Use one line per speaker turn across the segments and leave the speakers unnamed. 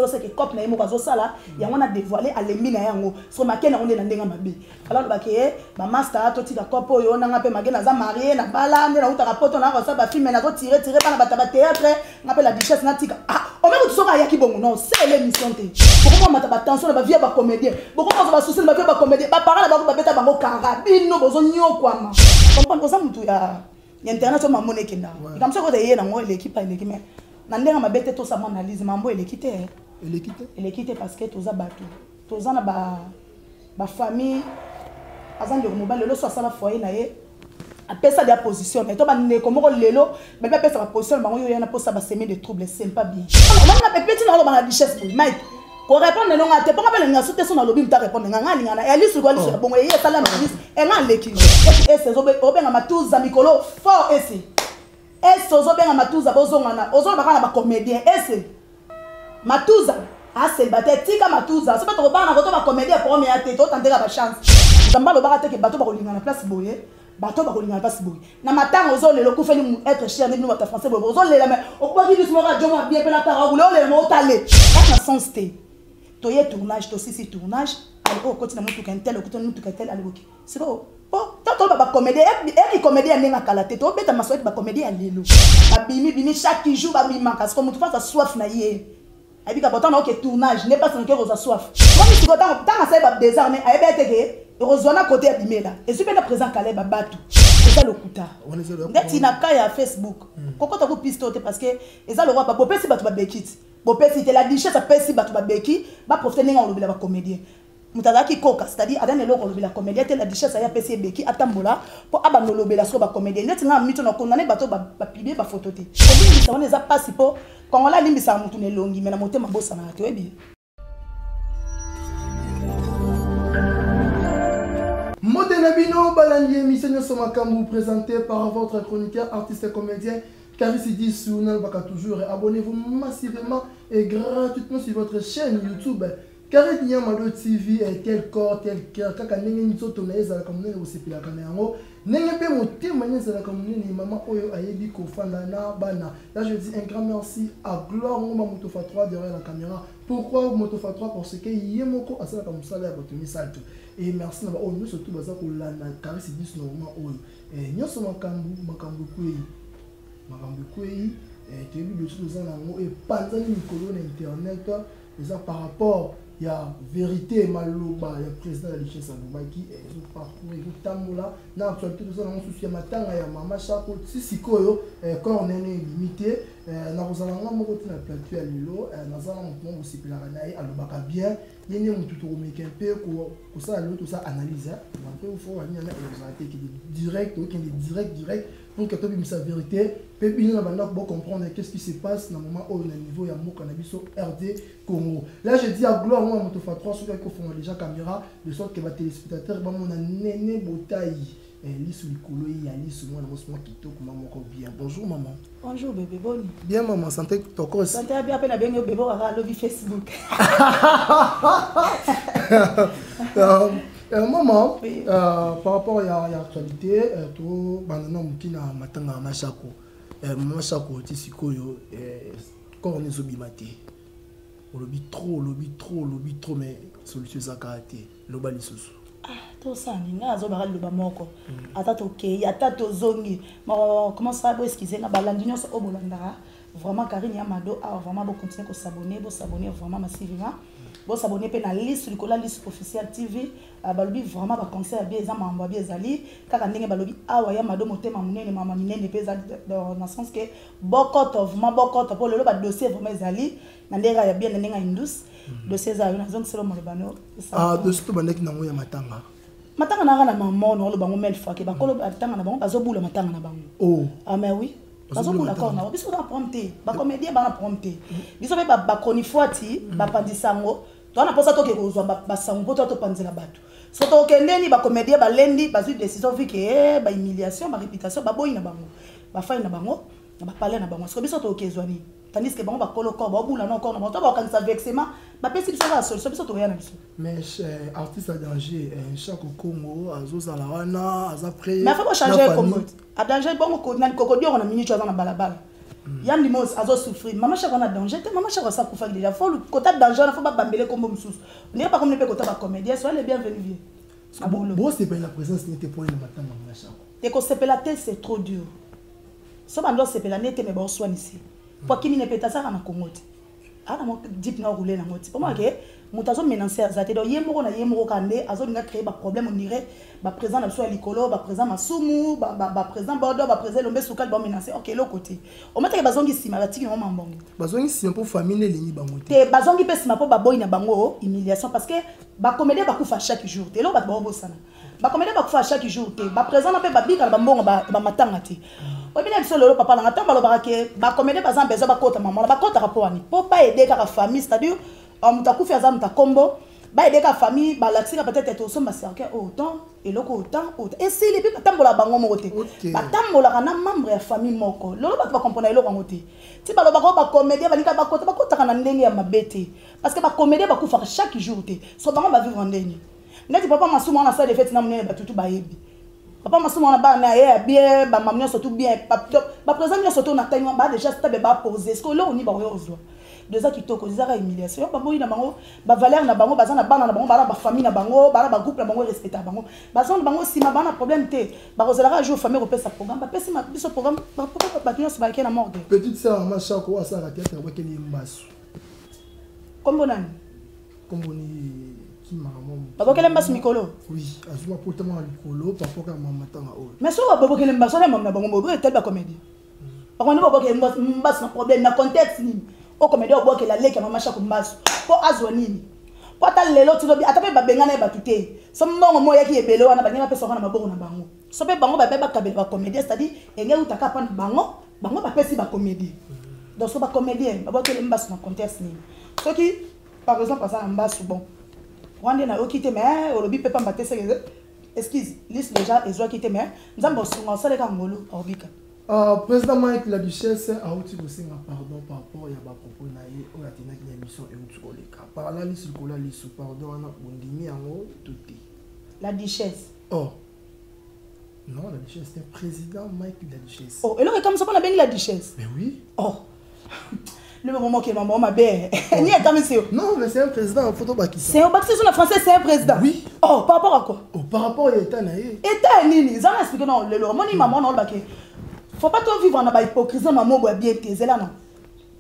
solo c'est que cop na yemo bazo sala ya on a dévoilé à l'emi na yango so makena on est na ndenga mabe alors ba ke ba master to tika cop oyo na ngape makena za marié na bala ndena uta rapoto na ko sa ba film na ko tirer bana ba théâtre ngape la duchesse na tika ah o même tout ça ya ki bongo non c'est l'émission té beaucoup mata ba tension ba vie ba comédien beaucoup ba souci ba vie ba comédien ba parole ba beta bango karabino bozo nyokwama comprendre ça mutu ya internet ma monnaie kenda comme ça ko de na mo l'équipe pas l'équipe mais na ndenga mabete to sa analyse mambo l'équipe l'équipe parce que toza bato toza na ba famille azande ko mobile le so ça la foyer na ye apesa de position mais to ba ne ko moko lelo ba apesa ba position bango yo yana posa ba semer des troubles c'est pas bien alors on a petit na lo ba richesse pour Mike ko répondre non ngate po ngapela nga soute so na lobi mta répondre nga ngana ya lisu ko lisu bongo ye sala na lisu e nga leki ese zo obenga matuza mikolo fort ese ozo benga matuza bozongana ozo bakana ba comédien ese matuza célibataire tika matuza so bato bana ko to ba comédien pour me ate to tandeka ba chance zamba lo bakate ke bato ba kolinga na place boye bato ba kolinga na place boye na matanga ozo lelo ku feli être cher ni bino français boye ozo lela mais okubaki biso mo radio mo bien pe la tara le ole mo tale na sens te to ye tournage to sisi tournage alors continue mutu kentel continue mutu kentel aliboki c'est bon tant ba comédien et comédien nenga kalate to beta masouet ba comédien lelo ba bimi chaque jour ba bima parce que mutu fa soif na ye abika pourtant OK tournage n'est pas son cœur aux soif comme si tant ça ba désarmé ayebete ke rozona côté abimela et super présent kale ba batu c'est ça le kuta ndeti na kaya Facebook kokota ko pistote parce que eza le roi ba bopesi batu ba bekiti bopesi te la duchesse apesi batu ba beki ba profiter nenga olobela ba comédien mutazaki koka c'est-à-dire adane loko olobela comédien te la duchesse ya pesi beki atambola po abano lobela so ba comédien ndeti nga mito na condamner bato ba pibé ba photo te obi ça on eza pasi po quand on la limbisa mutu ne longi mais na motema bossa na to ebi
Modenabino Balandi émission Somakambu présenté par votre chroniqueur artiste et comédien Karisidi Sounal Baka toujours abonnez-vous massivement et gratuitement sur votre chaîne YouTube Karit Nyamado TV et tel corps tel cœur kaka nenge nzoto na ezala kamune au sepila kana yango nenge pe motema ezala kamune ni maman oyo ayebi ko fanda na bana là je dis un grand merci à Gloire Ngoma Motofa 3 derrière la caméra pourquoi Motofa 3 parce que yemoko asala comme ça là batumi salto et merci na ba oyo surtout baza ko lana Karisidi Sounal oyo nyoso makambu kwei tu as vu le choses dans et panzani mikolo na internet ça par rapport il y a vérité maloba il y a président de la richesse qui est parcours et tamoula na actualité tout ça na souci matanga ya mama chako sikoyo quand on est limité na kozala ngamo ko na plateau ya lelo na zala mo sipila na ye alobaka bien yene mutu to komeka pe ko ça lelo tout ça analyse on peut faut ani na exacté qui direct ou qui est direct pour que tu aies sa vérité pe bien na banda pour comprendre qu'est-ce qui se passe na moment au niveau ya mo canabiso RD Congo là je dis à Gloire moi Motofa 3 ceux qui font déjà caméra de sorte que les téléspectateurs ba mona nene botai lisu likolo ya lisu moi na mosmo kitoko maman ko bien bonjour maman
bonjour bébé boni
bien maman santé ton corps
santé bien pe na bien bébé ora lobby Facebook
maman par rapport à l'actualité tout banana mukina matanga machako maman chako tisikoyo corne zobimate lobby trop mais solution zakate loba lisusu
to sani nga zo baka loba moko ata to ke ata to zongi comment ça bo excuser na balandi nyonso obolanda vraiment Karine Yamado a vraiment bo continuer ko s'abonner vraiment massivement bo s'abonner pe na liste likola liste officielle TV balobi vraiment ba concert bien za mambo bien zali kaka ndenge balobi awa Yamado motema munene mama minene pe za dans le sens que bokoto pour le ba dossier vraiment zali na ndenge ya bien ndenge indus dossier za na zong selo molobano
dossier to bandaki nango ya matanga
na kana maman no lo bango mel fois ke bakolo batanga na bango bazobula matanga na bango mais oui bazobula ko na biso na prompter ba comédien ba na prompter biso be ba konifuati ba pandisango to na posa to ke kozwa ba sango to panzela bato so to kendeni ba comédien ba lendi bazui décision vi ke ba humiliation ba réputation ba boyi na bango ba fai na bango na ba parler na bango so biso to kezwani tandis que bango ba kolo ko ba bula na encore na bango to ba kanisa vexement ba pesi biso ba solution biso to yana biso
mais artiste à danger chaque Congo azozala wana aza prêt
mais faut changer comme a danger bongo ko na kokodio na minute za na balabala Yann Limos a souffrir. Maman chaque on a danger. Maman chaque on s'accoufa déjà. Faut le côté danger, il faut pas bambeler comme moussous. On n'est pas comme les côté pas comédien. Soyez les bienvenus.
Bon, c'est pas la présence n'était pas une matin maman chaque.
Et qu'on s'appelle la tête c'est trop dur. Ça va nous s'appelle la nette mais bon soin ici. Pour qui ne peut pas ça na Congo. Ah na mo deep na rouler na moti. Pour moi que mutazo menacer azate do yemoko na yemoko kande azo nga créer ba problème on dirait ba présent na so likolo ba présent masumu ba présent bordo ba présent lombe sukal ba menacer OK l'autre côté o mata ke bazongi sima ba tiki na mambongo
bazongi sima pour famille lingi bango
te bazongi pe sima po ba boy na bango humiliation parce que ba comédie ba kufa chaque jour te lo ba bo sana ba comédie ba kufa chaque jour te ba présent na pe ba bika ba mbongo ba matanga te o bina biso lolo papa na ngata ba lo ba ke ba comédie ba zambezo ba kota maman ba kota raponi po pas aider ka famille c'est-à-dire mutakufi aza mutakombo ba aider ka famille ba laxika peut-être to so massacre autant et loko autant et si les people tambola bango mokote ba tambola kana membre ya famille moko lolo ba ba comprendre eloko ngote ti ba lo ba comédie ba nika ba kota kana ndenge ya mabete parce que ba comédie ba kufa chaque jour te so bango ba vivre ndenge neti papa masumo na sa de fête na mne ba tutu ba yebi papa masumo na ba na ye bien ba mamnya surtout bien ba présent surtout na taille ba déjà stable ba poser ce que là on y ba ozwa deux ans qui toko zara humiliation ba boyi na bango ba valeur na bango bazana bana na bango ba famille na bango ba groupe na bango respecter bango bazana bango si ma bana problème te ba kozala jour famille repère sa programme ba pesi ma biso programme ba kinyo se ba ke na mort
petite sœur ma chako asa ka tete ba ke ni mbasu
kombo nani
kombo ni ki maman
ba ko kele mbasu mikolo
oui azuma portement likolo papa ka maman tanga o
mais so ba kele mbasu na maman na bango bo tel ba comédie ba ko ni ba kele mbasu na problème na contexte ni o comédie o boke la leke mama chaque mbasu po azwa nini po ta lelo tilobi atape ba bengana ba tuté so mbongo moya ki ebelo wana ba nyama pesa na maboko na bango so pe bango ba ba kabela ba comédie c'est-à-dire enge utaka pa bango ba pesi ba comédie donc so ba comédien ba boke le mbasu na contexte ni so ki par exemple ça na mbasu bon wande na okite mais olobi pe pa mbate se excuse liste déjà ezwa kite mais nzambo sunga sale ka ngolo obika
président Mike la Duchesse a aussi aussi un pardon par rapport à ba propos na ye o atina ki émission et outro le cas par là li sur la li sous pardon na bondimi yango touté
la Duchesse
oh non la Duchesse c'est président Mike la Duchesse
oh et là comme ça on a bien la Duchesse
mais oui
oh le moment que maman ma belle ni est comme ça
non mais c'est un président en photo baki
c'est un baki sur la français c'est un président
oui
oh par rapport à quoi
oh par rapport à état na ye
état nini ça explique non le moni maman non baki faut pas trop vivre dans la hypocrisie maman boit bien tes là non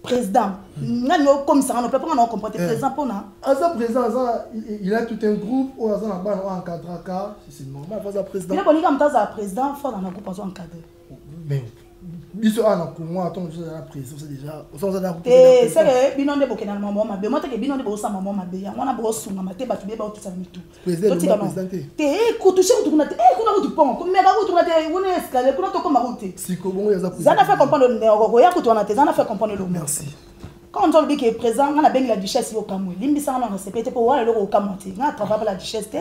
président ngani comme ça on peut pas on comprendre président pour na
asa président il a tout un groupe ou asa na ba en cadre car c'est normal faire ça président
il a bonni comme ça président faut dans un groupe en cadre
mais biso ana ko moi attends je la président c'est déjà on ça dans
eh c'est bino nde bokena maman mabe moi te ke bino nde bosa maman mabe ya mwana bosunga mate batu be ba tout ça mitu
président
te kutushe kutuna te kuna kutupon ko mega kutuna te wona escalier kuna to ko maroute
siko bongo ya za
zana fait comprendre le néo ya kutuna te zana fait comprendre le
merci
quand on dit que présent on a bien la duchesse yo kamwe limbi sana na respecter pour wala le kamoti na travailler la duchesse te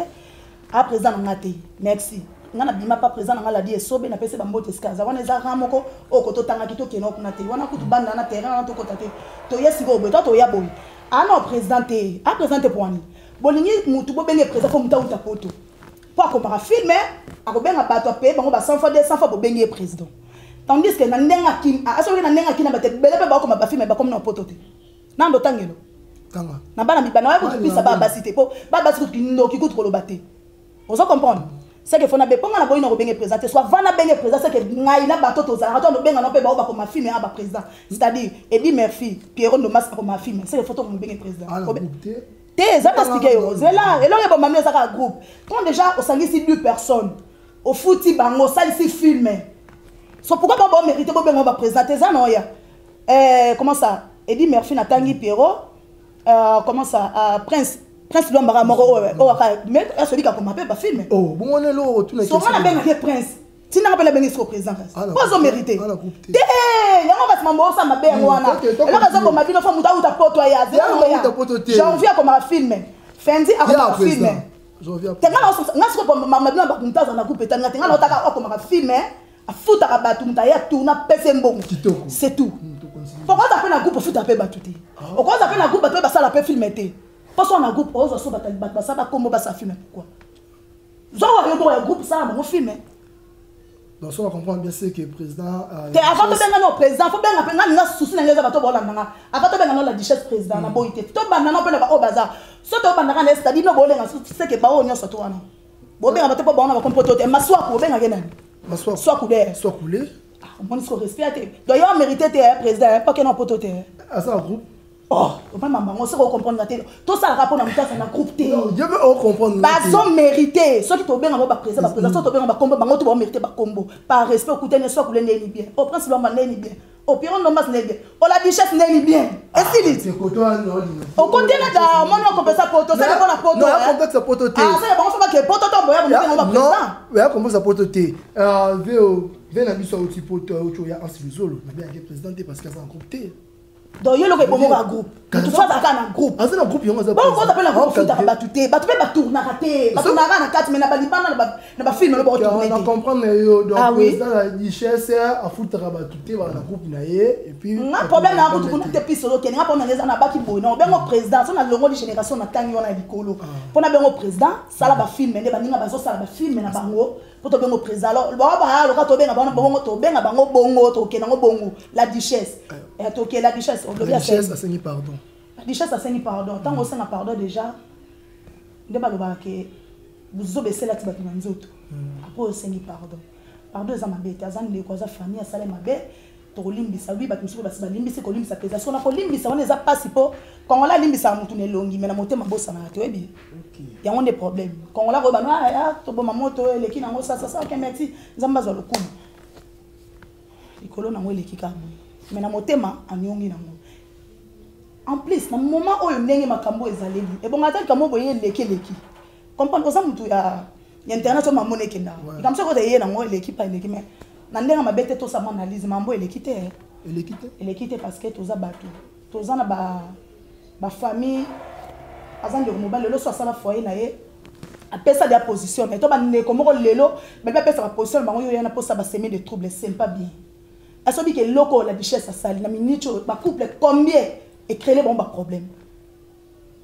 à présent on a te merci ngana bima pas présent na la die sobe na pese ba mbote skaza wana za ramoko okoto tanga kito keno kuna te wana kutu banda na terrain na to kota te to yesi go beto to ya boy ana présenté a présenté pour ani bolingi mutu bo benge présent ko muta uta poto pour comparer film a ko benga bato pe bango ba 100 fois 200 fois bo benge président tandis que na ndenga kim a so na ndenga kina ba te bele pe ba ko ba film ba comme na poto te na ndo tangelo
tanga
na bana mi bana wa ko pisa ba basité po ba basiko kino kikutu ko lobate on se comprendre c'est que faut na beponga na boyi na ko benga président soit vana benga président c'est que ngai na bato to za rato no benga no pe ba ko ma film a ba président c'est-à-dire Eddie Murphy Pierrot no mas ko ma film c'est que photo ko benga président te za expliquer yo zela et là ba mamie ça ka groupe quand déjà au sangi si deux personnes au fouti bango ça ici filmer so pourquoi pas mériter bo benga ba présenter ça non ya comment ça Eddie Murphy na tangi Pierrot comment ça Prince Lombara moro mais celui qui a commencé ba film
oh bon on est là tout na
question so on a bien Prince tu n'as pas le bien président pas au mérité ya on va se mambo ça ma bien wana là raison comme ma vie no fa muta uta poto ya janvier comme un film fendi a film
janvier
tenga na so comme ma bien ba muta za na coupe tenga na otaka comme un film a futa ka batu muta ya tourna pese mbongo c'est tout pourquoi tu appelles un groupe futa pe batu te pourquoi tu appelles un groupe ba ça la pe filmer te parce qu'on a un groupe, on ça va comme ça filme pourquoi? Genre un groupe ça, mon film.
Donc, ça, on comprend bien c'est que le président.
Avant de faire un président, il faut bien appeler un souci dans les abattoirs. Avant de faire la duchesse président, on a beau été. Tout le monde a au bazar. Soit au bandara, c'est-à-dire que c'est que Bao n'y a surtout un. Bon, bien, on va te prendre un compote. Ma soie, pour bien gagner. Ma soie, soit coulée. Soit coulée. On dit qu'on respecte. D'ailleurs, mérité tes président, pas qu'il y ait un poteau. Ah, ça, un groupe. Oh, on sait comprendre. Tout ça, rapport dans le cas, c'est un groupe. Je veux comprendre. Pas son mérité. Ceux qui t'ont bien avoir président, ceux qui t'ont bien avoir combo, ils ont mérité par combo. Par respect, au côté de soit coulé n'est bien. Au principe, on n'est bien. Au pire, on n'est bien. Au la duchesse n'est bien. Est-ce qu'il dit? Au côté là, moi, on comprend ça pour toi. C'est qu'on a pour toi. Non, on comprend ça pour toi. Ah, c'est bon, on fait que pour toi, on va président. Non, mais on comprend ça pour toi. Viens à l'histoire aussi pour toi, il y a un civisolo. Mais bien, il y a président parce qu'il y a un groupe. Donc, il y a un groupe. De toute façon, il y a un groupe. Il y a un groupe. Bon, on appelle un groupe. Il y a un groupe. Il y a un groupe. On comprend le président de la duchesse a foutu un groupe. Et puis. Il y a un problème. Il y a un groupe. Il y a un problème. Il y a un groupe. Il y a un président. Il y a un génération. Il y a un président. Ça a un film. Il y a un film. Pour te président. Alors, la duchesse. La duchesse, la duchesse a saigné pardon. La duchesse a saigné pardon. Tant qu'on a pardon déjà, vous avez baissé la tibatu manzoto. Après, vous saigné pardon. Pardon, c'est ma bête. Azan les causes famille, ça les ma bête. Tolimbisa, oui, batu musu basi balimbisa kolimbisa pesa. So na kolimbisa, on les a pas si po. Quand on la limbisa, on tourne longi, mais na moté ma bossa na tu ebi. Il y a des problèmes. Quand on la roba, ah, to bo mamoto, les qui na mo ça, ok merci. Zamba zo lokumu. Ikolo na mo les qui kamu. Mais na motema anyongi na mo. En plus, na moment où ndenge makambo ezaleli. Et bon atali kamo boye leki. Comprendre ko ça mutu ya internet so mamone kenda. Comme ça ko te yena mo leki pa leki mais na ndenge mabete to sa analyse mambo leki te. Leki te parce que toza batu. Toza na ba famille azande ko mobile lo so sala foyer na ye. Apesa de position mais to ba ne ko moko lelo mais ba pesa ba position bango yo yana posa ba semer des troubles, c'est pas bien. Est-ce que loco la duchesse a sali na minicho ba couple combien et créer les bons problèmes.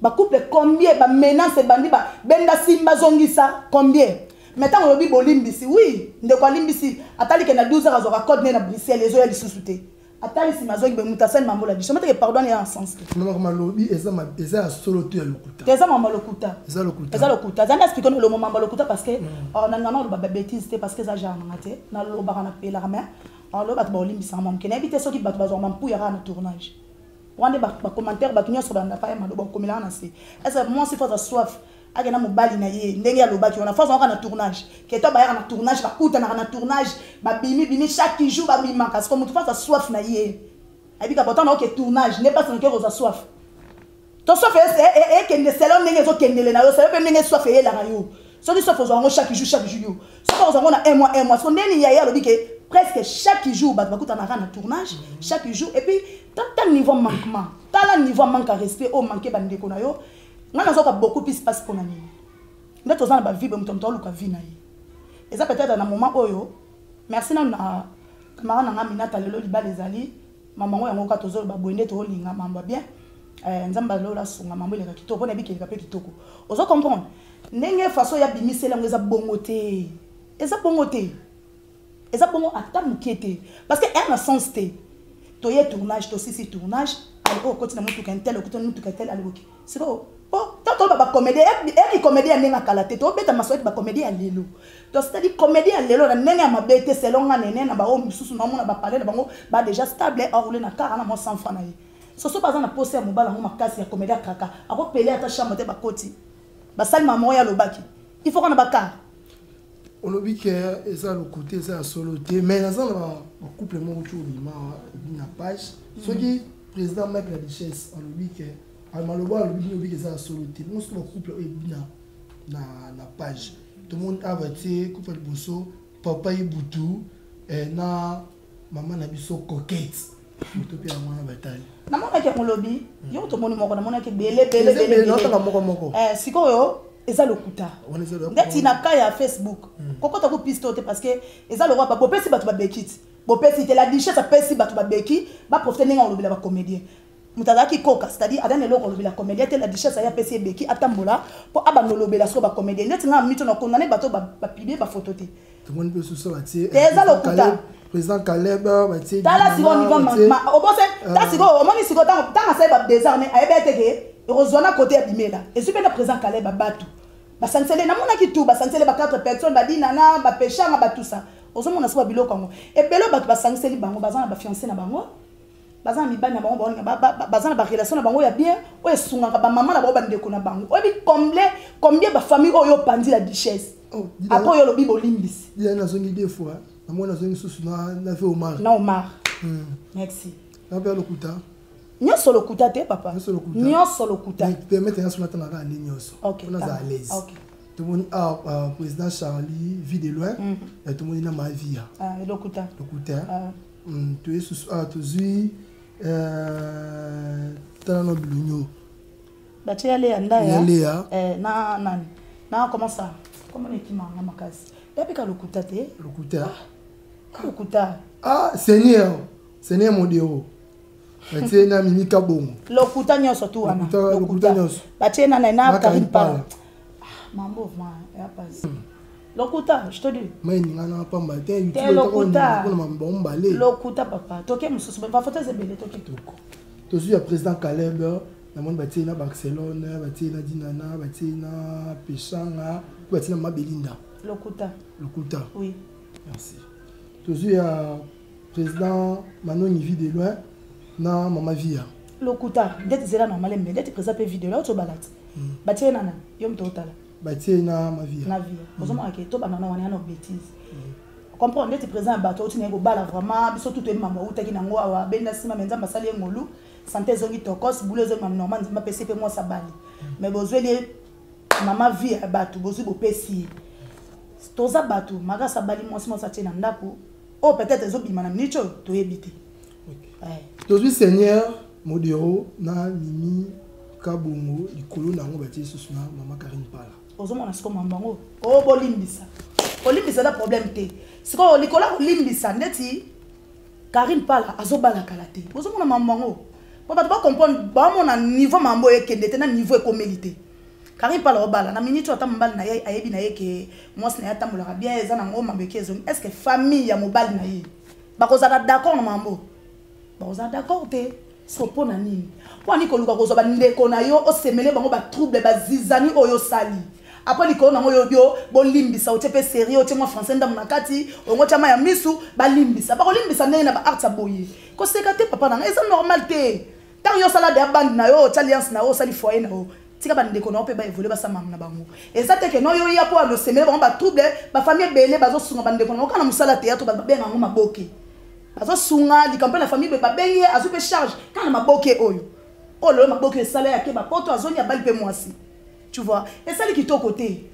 Ba couple combien ba menace bandi ba benda simba zongisa combien. Maintenant on obi bolimbisi oui ndeko limbisi atali ke na 12 heures azora code na Bruxelles les oya lisusuté. Atali si mazongi be mutasani mambo la duchesse. Mate ke pardon ya en sens. Non comme lobi eza solo tu lokuta. Eza mambo lokuta. Eza lokuta. Zana explique le moment lokuta parce que on a non ba bêtise parce que ça genre ngate na lo ba na pe la main. Alors, on va se faire des éviter ceux qui battent un tournage. On a des commentaires, on a des commentaires. Est-ce que moi, si je soif, je vais un tournage. Je vais un tournage, un tournage, chaque jour, parce que je suis soif. Et puis, un tournage, n'est pas ce que vous soif. Ton soif, c'est que l'homme n'est pas que soif. Si vous avez chaque jour, si vous avez un mois, si vous avez presque chaque jour, vous avez un tournage, chaque jour, et puis, tant niveau manquement, tant niveau manque à respect, au manque de déconayo, on a beaucoup plus de espace pour nous. Nous avons vie, nous avons vie. Et ça peut-être dans un moment où, merci à camarade Minata Lelo Libalezali, maman, on a toujours baboué, tout le monde bien. Nzamba lola sunga mambo le kitoko na biki kape kitoko. Ozo comprendre. Ndenge façon ya bimisela ngeza bongote. Eza bongote. Eza bongo ata mukete parce que un sens té. Toye tournage, to sisi tournage, au côté na mutu kentel, au côté mutu kentel aloki. C'est bon. Oh, tant ba comédie et comédie ndenga kalate to beta masoet ba comédie à lelo. To c'est-à-dire comédie à lelo na ndenga mabete selon nga nene na ba o mususu na mona ba parler na bango ba déjà stable orle na car na mo 100 francs na ye. So so pas na poser mobile ngo makasi ya comédie kaka. Ako pele ata chambre te ba koti. Ba sali maman ya lobaki. Il faut qu'on a ba car.
On obi que ça le côté ça soloté mais dans un couple mo autour na page. Ce qui président Mike la Duchesse on obi que Almaloba obi que ça soloté. Moi ce couple est na page. Tout le monde a voté couple de bosso papa Ibutu et na maman na biso coquette. Utopia mwana bataille.
Na mona ke lobby, yo to moni moko na mona ke bele. Sikoyo eza lokuta. Ndeti na ka ya Facebook. Koko to ko pistote parce que eza le roi ba bopesi batu ba bekiti. Bopesi te la duchesse apesi batu ba beki, ba profiter ninga lobby la comédien. Mutazaki koka, c'est-à-dire adane loko lobby la comédien te la duchesse ya pesi beki atambola pour abano lobby la so ba comédien. Ndeti na mito na condamner bato ba publier ba photo te.
tout le monde peut sous ça batie président Caleb batie
tala siko niveau ma obose ta siko omoni siko tanga sai ba désarmer ayebeteke rozona côté abimela et super le président Caleb babatu basansele na mona ki tout basansele ba 4 personnes ba dinana ba péchanga ba tout ça ozomona so ba biloko ngo et belo batu basanseli bango bazana ba fiancé na bango bazana mibani na bango bazana ba relation na bango ya bien o esunga ba maman na bango ba ndeko na bango obi combien ba famille oyo pandi la duchesse après yo lobi bolimbisi
il y a na zongi des fois na mona zongi susu na fait Omar
na Omar merci
na père Lokuta
nyonso lokuta te papa nyonso lokuta
permettre na sona tana ali nyonso
on
a à l'aise tout le monde président Charlie vit de loin et tout le monde na ma vie
lokuta
tu es sous tu zui tana no blunyo
bache yale anda ya na nani na comment ça comment est-ce qu'il m'a makasi depuis ka lokuta te lokuta
Seigneur mon Dieu batie na mimi kabongo
lokuta nyonso tu wana lokuta batie na Karine Pala mambo ma ya passe lokuta je te dis
mais ngana pa matin
lokuta papa toke mususu ba photo zebele toke
to suis le président Caleb na monde batie na Barcelone batie na dinana batie na Pechanga batie na Mabelinda
lokuta oui
merci to suis le président Manon vit de loin na mama via
lokuta ndeti zela normal mais ndeti président pe vidéo là to balati batie nana yo mtotala
batie na ma via
ozoma ke to banana wana na bêtise comprendre ndeti président bato oti ngo bala vraiment biso tout mama utaki nango awa benda sima menza basali ngolu santé zongi tokos boulot zongi mam normal nzima pc pe moi sabali mais bozweli mama via bato bozwi bopesi toza bato maka sabali moi sima sa tena ndako o peut-être ezobima na nicho to yebite
Aujourd'hui Seigneur modéro na mimi kabongo likolo nango batie susu na mama Karine Pala
ozomona siko mambango o bolimbisa da problème te siko likolo limbisa ndeti Karine Pala azobala kalate ozomona mambango ba ba comprendre ba mona niveau mambo ekende te na niveau ekomélité Karine Pala obala na minute ata mbali na ye ayebi na ye ke mwasi na ya tambola bien eza nango mambeke ezongi est-ce que famille ya mobali na ye bakozala d'accord na mambo vous êtes d'accord te so pona nini poni ko luka ko zo ba ndeko na yo o semele bango ba trouble ba zizani oyo sali après liko na yo bio bo limbisa o tepe sérieux o te moi français ndam na kati o ngo chama ya misu ba limbisa ba ko limbisa ndenge na ba art aboye ko sekate papa na eza normal te tant yo sala de band na yo alliance na yo sali foyer na yo tika ba ndeko na o pe ba évoluer ba sama na bango eza te ke no yo ya po lo semele bango ba trouble ba famille belé ba zo sunga ba ndeko na o kana musala théâtre ba benga ngo maboke azo sunga li campagne la famille ba benye azo pe charge kana maboke oyo le maboke salaire ke ba poto azo nya bali pe mwasi tu vois et ça li kito côté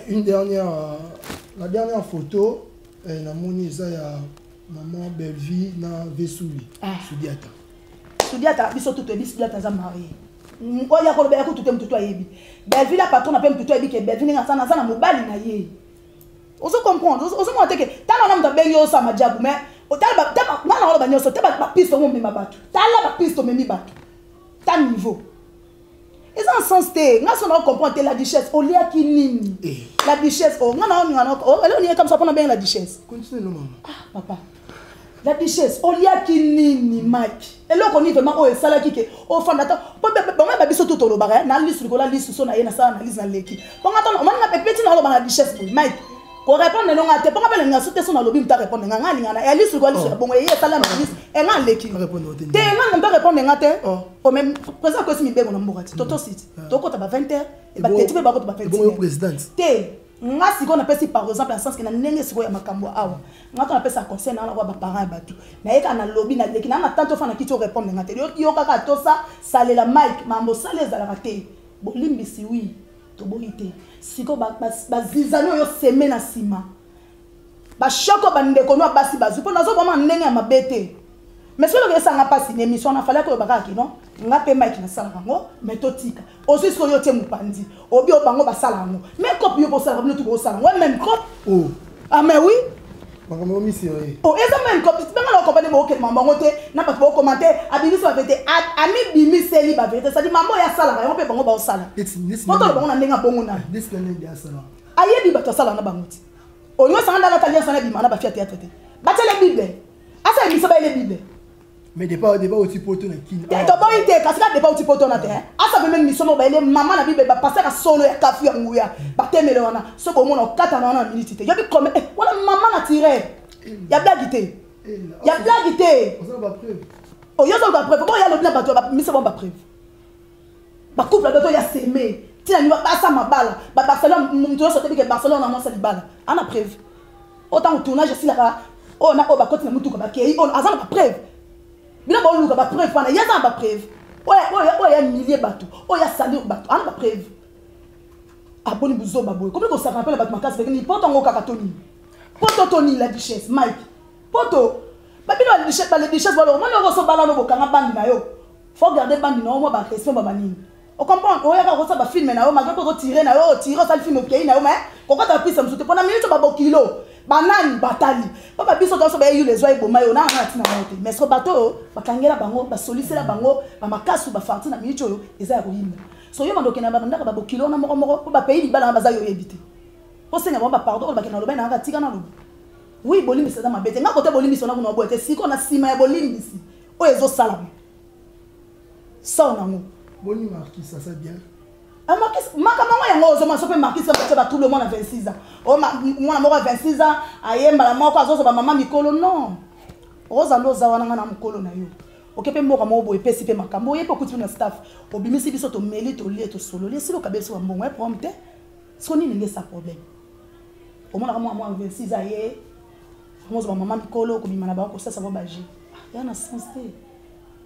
la dernière photo na moni eza ya maman Belvie na Vesuli
Sudiata biso tout bis Sudiata za marié oya ko ba ko tout mtuto ayebi Belvie la patron na pe mtuto ayebi ke Belvie nga sana sana mobali na ye ozo comprendre ozo monter que tala na mta benyo sa majabu mais otala ba mwana wala banyoso te ba piste mo mema bato tala ba piste memi bato ta niveau ils en sens te nga so na comprendre la duchesse o lia kinini la duchesse o nga na o elle on est comme ça pour bien la duchesse
continue non maman
papa la duchesse o lia kinini Mike et là qu'on dit vraiment o sala kike o fondateur bon ba biso tout lo ba na liste ko la liste so na ye na sa analyse na leki bon attends on na petit na lo ba la duchesse Mike ko répondre non ngate pas ngapela ngasute so na lobi mta répondre nga lingana et liste ko liste bon ye sala na liste et nga leki te nga mta répondre ngate o même président ko simi bego na mbokati toto site toko ta ba 20h et ba tete ba ko ba 20h
bon président
te nga siko na pesi par exemple en sens que na ndenge siko ya makambo awa nga to na pesa conseil na ba parents batu na yeka na lobi na leki na tanto fa na kiti o répondre ngate yo kaka to sa salela Mike mambo saleza la raté bolimbisi oui to bolité siko bazizano yo seme na sima ba shoko bandeko no basi bazu po nazo boma ndenge ya mabete mais solo ke sanga pasi ni émission na fallait ko bakaki non ngape Mike na sala bango mais totika aussi so yo te mupandi obi o bango basala ngo mais copie yo bo sala no tu bo sala ouais même cop ah mais oui
bango mi sérieux
eza même copie benga na compagnie mo ke mambo te na ba ko commenter abingi so vérité ami bimi seli ba vérité ça dit mambo ya sala yo pe bango ba sala foto bango na ndenga bongo na
this na ndenga sala
ayebi ba to sala na bango ti on y a sans dans la sans bimana ba fiat théâtre bâtir les bibles asa émission ba les bibles
mais débat aussi poto na kin
et to ba ite kasi ka débat aussi poto na te asa même mission ba les maman na bible ba passer à solo ya kafi ya nguya ba temele wana so bo mona 4 na minute te yo bi comme wala maman na tirer ya blague te ya blague te
on va preuve
oh yo so ba preuve bon ya le bien bato ba mission ba preuve ba couple bato ya s'aimer tina ni ba ça mabala ba Barcelone mutu so te bi que Barcelone na mo sa libala ana preuve autant au tournage si là on a ba côté na mutu ba ke on azana ba preuve bina ba luka ba preuve pana ya za ba preuve oya milliers bato oya salir bato ana ba preuve aboni buzo ba boy comme ko ça rappelle bato makasi ni poto ngo kaka toni poto toni la duchesse Mike poto ba bino la duchesse voilà on no so bala no bokanga bandi na yo faut garder bandi na mo ba question ba banini o comprendre oya ka ko sa ba film na yo ma ko tirer na yo tirer ça film ok na yo mais ko ko ta pisa msute pona minute ba bokilo banani batali papa biso to so ba yu les oya boma yo na na tina mote mais so bato bakangela bango ba soliciter bango ba makasu ba farti na minute yo eza ya koyimba so yo mandoke na banda ba bokilo na moko po ba pays libala na baza yo yebite po senga ba pardon ba kana loba na tika na loba oui bolimi c'est dans ma bête nga côté bolimi sona kuna boete siko na sima ya bolimi ici o ezo salama ça on a mo
boni marquis ça bien
marquis makamanga yango ozo ma sope marquis ça ba tout le monde à 26 ans o mwana moko 26 ans ayemba la moko azozo ba maman mikolo non oza ndoza wana ngana mukolo na yo okepe mboka mo bo epesi pe makambo yepo kuti na staff obimisi biso to meli to lie to solo lie silo kabeso wa mbongo e prompte soni ninge sa problème au moins moi 26 ans ye moi ma maman mikolo ko bimana ba ko ça va bager ya na sensé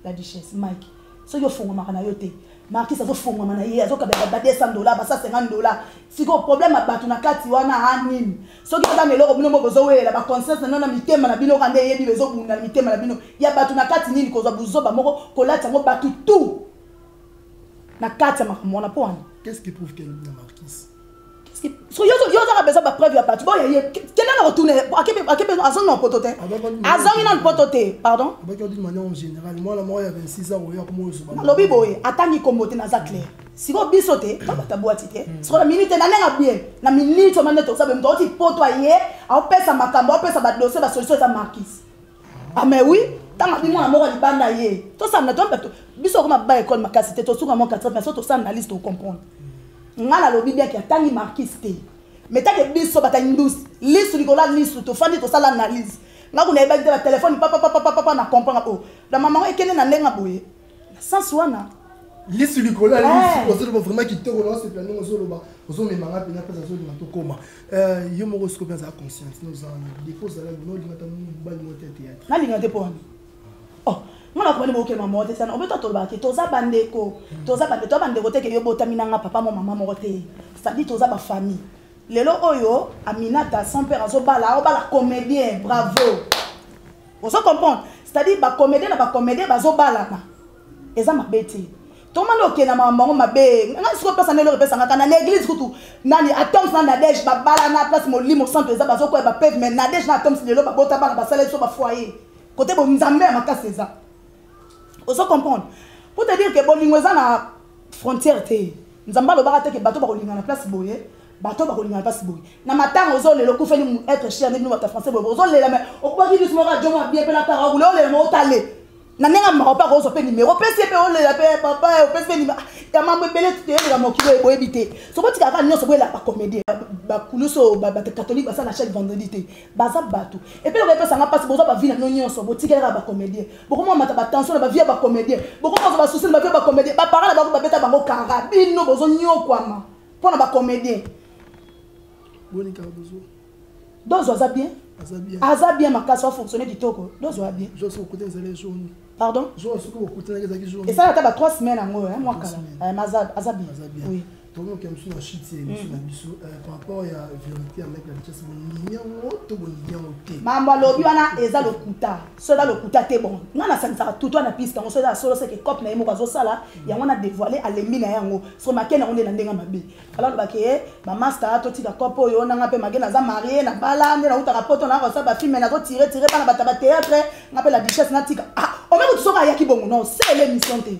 la duchesse Mike so yo fonga makana yo te marquis ça zo fonga mana ye azoka ba $200 ba $50 siko problème abatu na kati wana hanini so ki ta meloko bino mo bozo wela ba conscience na mitema na bino kande yebi bezo bunda mitema na bino ya batu na kati nini ko za buzoba moko ko lata ngo batu tout na kati ya makamona pona
qu'est-ce qui prouve qu'elle est la marquise
so yo za besoin ba preuve ya batu bon ya kena na retourner akebe azon na potote azon na potote pardon
ba ko d'une manière en général moi la mort il y a 26 ans oya comme so ba
lobi boye atangi kombote na za clair siko bisote ba tabuati te siko na minute na nenga bien na minute mande to sabe mto ti poto aye a pesa makambo a pesa ba dossier ba solution za marquise ah mais oui tanga bimo na moko libanda ye to ça na to biso ko ba école makasi te to suka mo 4 mais so to ça analyse to comprendre ngala lobi bien ki atangi marquise te mais ta ke biso bata ndus lisu likola lisu to fandi to sala analyse ngaku na eba ba téléphone papa na comprendre oh la maman ekene na ndenga boye sans wana
lisu likola lisu ozo vraiment ki toko na se plan ozo loba ozo me manga pena pesa zo na to koma yo mo ko pensa conscience nous en défaut ça là no lingata mo ba mo tete
na lingate po oh mwana ko mo ke mama ote sana obeto to ba ke toza bandeko to bandeko te ke yo botamina nga papa mo mama mo te ça dit toza ba famille lelo oyo Aminata son père azobala obala comédien bravo ozo comprendre c'est-à-dire ba comédien na ba comédien bazobala na eza mabete to mano ke na mama ngo mabe nga siko pesa nelo pesa nga kana na église kutu nani atoms na Nadège ba bala na place mo limo centre eza bazoko ba peve mais Nadège na atoms lelo ba bota bana ba sala so ba foyer côté bo nzambe makasi eza ozo comprendre pour te dire que bolingo eza na frontière te nzamba lo barate ke bato ba kolinga na place boye bato ba kolinga na place boye na matango ozo lelo ku feli être cher ni bino ta français boye ozo lela mais okubaki biso mo radio mo bien pe la tara ule ole mo tale na nenga ma pa ko so pe numéro pesi pe ole la pe papa o pesi pe numéro ya mambo bele te le mo kilo e boye bité so boti ka nyo so boye la ba comédie ba kuluso ba catholique ba ça la chaque vendredi te baza bato et puis le pesa nga passe bozo ba vina nyo so boti ka ba comédie boko mo mata ba tension ba via ba comédie boko mo ba souci ba via ba comédie ba parole ba beta bango kanga bino bozo nyo kwama pona ba comédie
boni ka bozo
dozo aza bien aza bien makasi va fonctionner du toko dozo a bien
je suis au côté des jaune
pardon
je suis au côté des jaune
et ça a 3 semaines en gros hein moi kala aza bien oui
donc on comme sur la chute c'est sur la biso par rapport à vérité avec la richesse bonignon to bonignon te
mambo lobi wana eza lokuta so da lokuta te bon ngana sanisa tout na piste on so da solo c'est que cop na yemo kazo sala yango na dévoiler alembi na yango so makena on na ndenga mabe alors ba ke ba master to tika cop oyo na ngape magena za marié na bala na uta rapoto na ko sa ba film na ko tirer bana bata ba théâtre ngape la duchesse na tika ah o même tout so ka yaki bongo non c'est l'émission te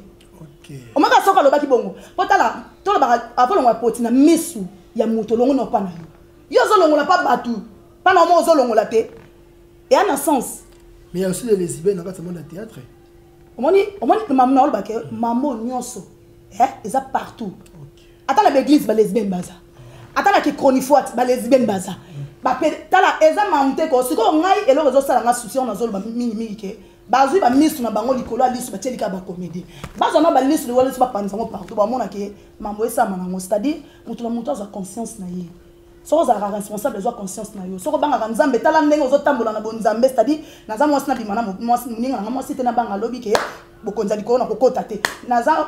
o maka soka lobaki bongo potala to ba avant on va poti na misu ya moto longo no pana yo zo longo la pa batu pas non aux longola té et en un sens
mais il y a aussi les lesbiennes dans le monde du théâtre
au moins maman ba que maman nyonso ils sont partout attends la église ba lesbienne baza attends la qui chronifoite ba lesbienne baza ba tala eza mamte ko siko ngai elo zo sala nga souci on azolo ba mingi ke bazui ba misu na bango likolo alisu ba teli ka ba comédie bazo na ba lisu wala ba panza ngo partout ba mona ke mambo esa manango c'est-à-dire mutu na mutu a conscience na ye so za responsable zo conscience na yo so ko banga nzambe tala ndenge zo tambola na bonzambe c'est-à-dire na za mwasi na bimana mwasi ninga na mwasi te na banga lobi ke bokonza likolo na kokota te na za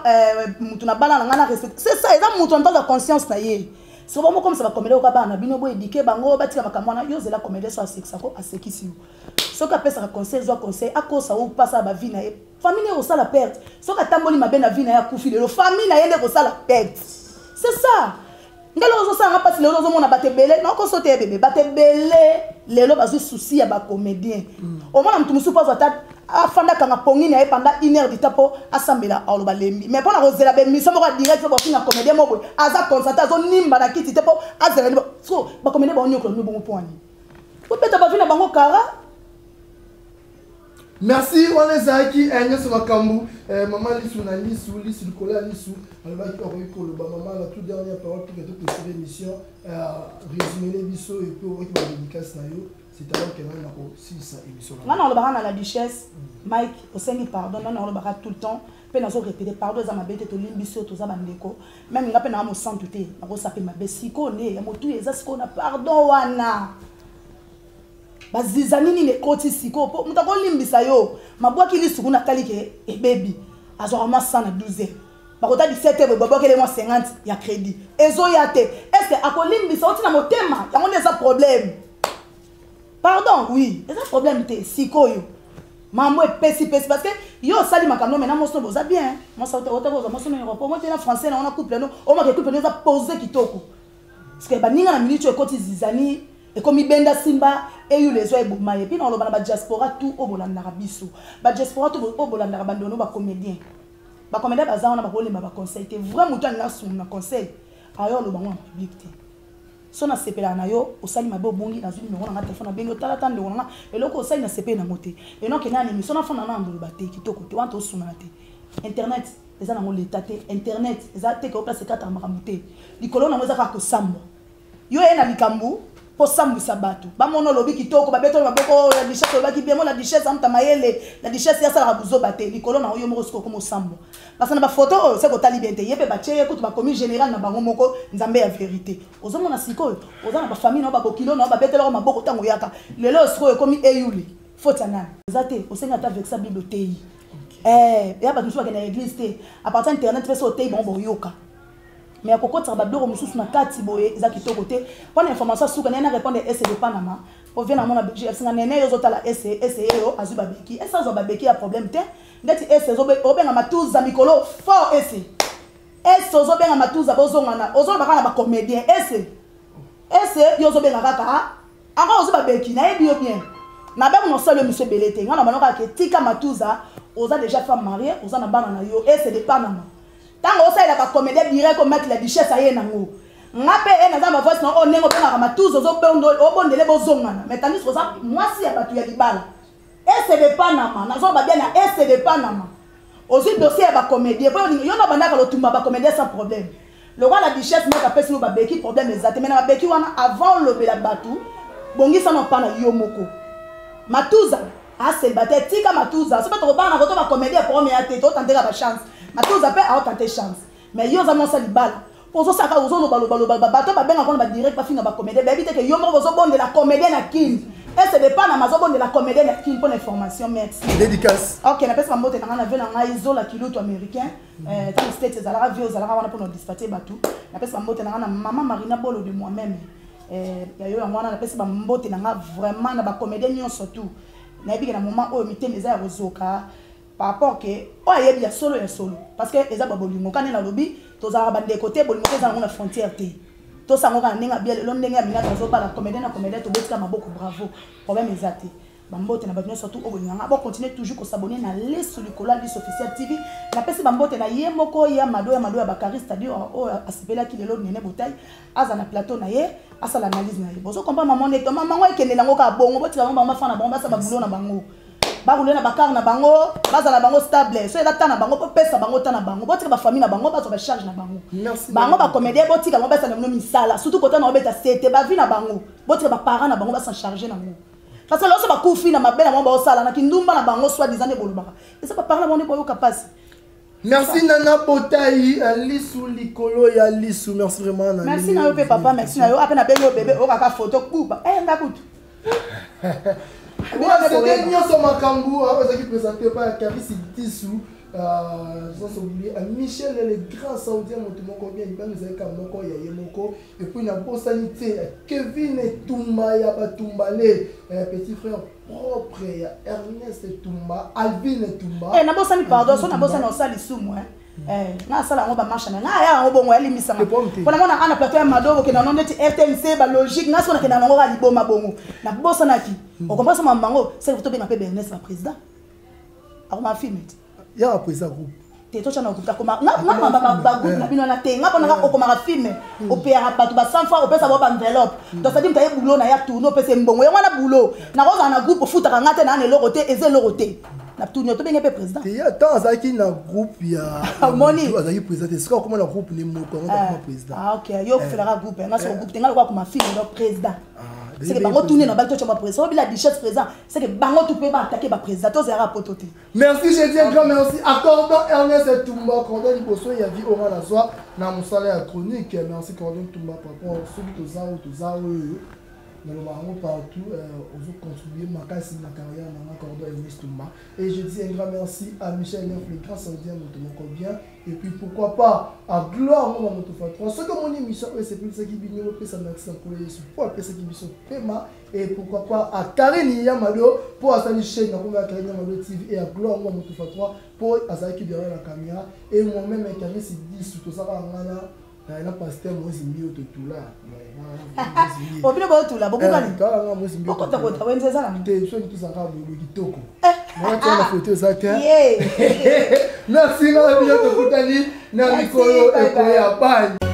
mutu na bala na ngana respect c'est ça eza mutu na conscience na ye so bon comme ça va comédie au kabana bino bo éduquer bango batika makamwana yo zela comédie so asekisako asekisi so ka pesa ka conseil zo conseil akosa ou passa ba vie na ye famille au sala perte so ka tamboli mabe na vie na ya kufi le famille na yende ko sala perte c'est ça ngalo zo sanga pasi lelo zo mona batebele na ko sote bébé batebele lelo bazu souci ya ba comédien au moins mtu musu pas ata afanda kanga pongi na ye pendant 1 heure ditapo asambela aloba lembi mais pona kozela be mission moko direct bo finga comédien moko aza constater zo nimba na kiti tepo azela so ba comédien ba onyoko no bon point ko peta ba vina bango kara.
Merci, on est Zaki, Agnès Makambu, maman Lissou na Lissou, Lissou Nicolas Lissou, alors maman la toute dernière parole pour que toute cette émission résumer les bisous et puis on va dédicace na yo, c'est alors qu'elle a aussi sa émission.
Non non, le baran à la duchesse, Mike, au Seigneur pardon, non non le baran tout le temps, pe na zo répéter pardon za mabete to limbiso to za bandeko, même ngape na mo santuté, na ko sape mabesiko ne, ya motu eza siko na pardon wana. Bazizani ni nekoti siko po mutako limbisa yo mabwaki lisuku na talike e baby azorama 112 bakota 17 babwaki le mo 50 ya crédit ezo yate est-ce que akolimbisa otina motema yango neza problème pardon oui eza problème te siko yo mambo e pesi parce que yo sali makamno mena moso boza bien moi ça ote boza moso no Europe moi tena français na on a couple no o ma couple no za poser kitoko parce que baninga na minute ekoti zizani et comme ibenda simba et you les oeufs bomaye puis dans le ba diaspora tout au bolanda biso ba diaspora tout au bolanda bandono ba comédien baza on a ba kolemba ba conseil te vraiment mutu na son na conseil ayo lo bango en public te so na sepela na yo osali mabe obongi na zuni ngona na téléphone na bengo tala tande ngona eloko osali na sepela na mote et non ke na émission na fona na ndolo ba te kitoko te wanto osuna te internet eza na mo l'état te internet eza te ko place 4 makamute likolo na mo eza ka ko sambo yo ena likambu pour sambwisa bato bamono lobi kitoko babeto maboko la duchesse ba ki bien la duchesse amta mayele la duchesse ya sala buzo bate likolo na oyo moko siko comme sambo parce na ba photo c'est ko tali bien te yebe ba tche ko ba commis général na bango moko nzambe ya vérité ozomo na siko oza na ba famille na ba bokilo na ba betelo maboko tango yaka lelo siko comme eyuli fotana zate osenga ta avec sa bibliothèque ya ba tusu ba na église te à partir internet fait so te bon yoka mais à côté de la mususu na kati boye eza kitoko te pona information suka nena répondre ese de Panama o vient na mona Belgique singa nene yo zotala ese yo azuba beki esa zo babeki a problème te ndeti ese zo obenga matuza mikolo fort ese zo benga matuza bozongana ozo baka na ba comédien ese yo zo benga kaka anga ozuba beki na yebi yo bien na ba mo solo monsieur Belete ngana manoka ke tika matuza oza déjà femme mariée oza na bana na yo ese de Panama. Tant que ça il a pas comédie direct comme mettre la duchesse aye nango ngape na za ma voice no onengo benga matuzo zo bondo obondele bozongana mais tandis que ça moi si ya batu ya libala ese de Panama na zo ba bien na ese de Panama aussi dossier ba comédie po yo na banda ka lotumba ba comédie sans problème le roi la duchesse moko apesi no ba beki problème exactement na ba beki wana avant le bela batu bongi ça non pas na yo moko matuza a célibataire tika matuza so pas to ba na ko to ba comédie première tête to tenter ba chance matuza pe a tenté chance mais yo za mon salibal pour ça ka ozo lo bato ba benga ko ba direct ba finga ba comédie ba éviter que yo mo zo bon de la comédie na kin et c'est de pas na mazo bon de la comédie na kin pour l'information merci
dédicace
OK na pesa mbote na ve na ngai zo la kiloto américain dans states za la vie za la wana pour nous dispatcher batou na pesa mbote na maman Marina Bolo de moi-même ya yo ngwana na pesa mbote na vraiment na ba comédie nyon surtout na bi na moment o mité meza ya rozoka par rapport que o yebi ya solo parce que eza babolimo kana na lobi to za bande côté bolimo eza na frontière te to sango kana ninga bien lo ndenge ya minga to zo bala comédien na comédien to betika maboko bravo problème ezate bambote na bato surtout au Bolinganga bon continuer toujours à s'abonner na Lisu Likolo Lisu Officiel TV na pesi bambote na ye moko ya mado ya Bakari c'est-à-dire o asipela ki lelo nene botai aza na plateau na ye asa l'analyse na ye bozo comprendre maman ne maman ngo ekende nango ka bongo boti bango bamba fana bango basa babulo na bango babulo na bakar na bango baza na bango stable so ela tana bango po pesa bango tana bango boti ba famille na bango bazo ba charge na bango bango ba comédien boti ka bango basa na mino misala surtout kota na obeta sete ba vie na bango boti ba parents na bango basa charger na bango parce que lorsque ba kufi na mabela bango ba osala na kindumba na bango soit disant ne bolobaka et ça ba parents na bango boyo capacité.
Merci Nana Botaï, Lisu Likolo ya Lisu, merci vraiment Nana.
Merci na yo papa, merci na yo après na bengo bébé o kaka photo coupe. Ndakutu.
C'était Nyonso Makambu, qui présenté par Karis Dissou, sans oublier Michel le grand saoudien, Motomoko bien, il va nous aider comme Moko Yayemoko, et puis na bonne sanité, Kevin Toumba Yabatumbale, petit frère propre, Ernest Toumba, Alvin Toumba.
Na bonne sanité, pardon, so na bonne sanité, on sali sous moi. Na sala ngomba marche na ya ngobongo ya limisa ma pona mona ana plateau ya madobo ke na nondeti RTNC ba logique na sona ke na ngora liboma bongo na bosana ki o comprend sama mango c'est que to benga pe Ernest ba président a ma film
ya ba président groupe
te to chana okuta koma na ba groupe na bino na te nga pona ka okoma film o pera batu ba 100 fois o pesa ba enveloppe donc ça dit mtaye boulot na ya tourno pesa mbongo ya wana boulot na roza na groupe futa ka ngate na ne loroté eze loroté na tourno to benga pe président
il y a tant azaki na groupe ya
moni
azaki président c'est quoi comment la groupe ni moko comme président
OK yo fera groupe nga so groupe tenga kwa kuma film le président c'est que bango tourner na ba to chama président bila richesse président c'est que bango tout peut pas attaquer ba président to zera pototé.
Merci, je dis un grand merci accordant Ernest Toumba Cordon Liboso il y a vu au la soir na musala ya chronique merci Cordon Toumba par rapport à ceux qui tozao nous allons partout aux contribuer ma casse ma carrière na Cordon Ernest Toumba et je dis un grand merci à Michel Neuf le grand saoudien Motomoko bien et puis pourquoi pas à gloire moi Motofa ce que mon émission c'est plus ce qui binyo pesa na accent pour les pour pesa qui biso pema et pourquoi pas à Karine Yamado pour asali chaîne na comme Karine Yamado TV et à gloire moi Motofa 3 pour asali qui derrière la caméra et moi-même Karine c'est 10 tout ça ngana na pasteur Moïse Mbio tout là
o bino ba tout là beaucoup kali
ka nga Moïse Mbio
ko ta ko ta wenze za na
te so ni tout ça ka bo kitoko moi tu as la photo ça te
yeah
merci na bio to kutani na Likolo et ko ya bani.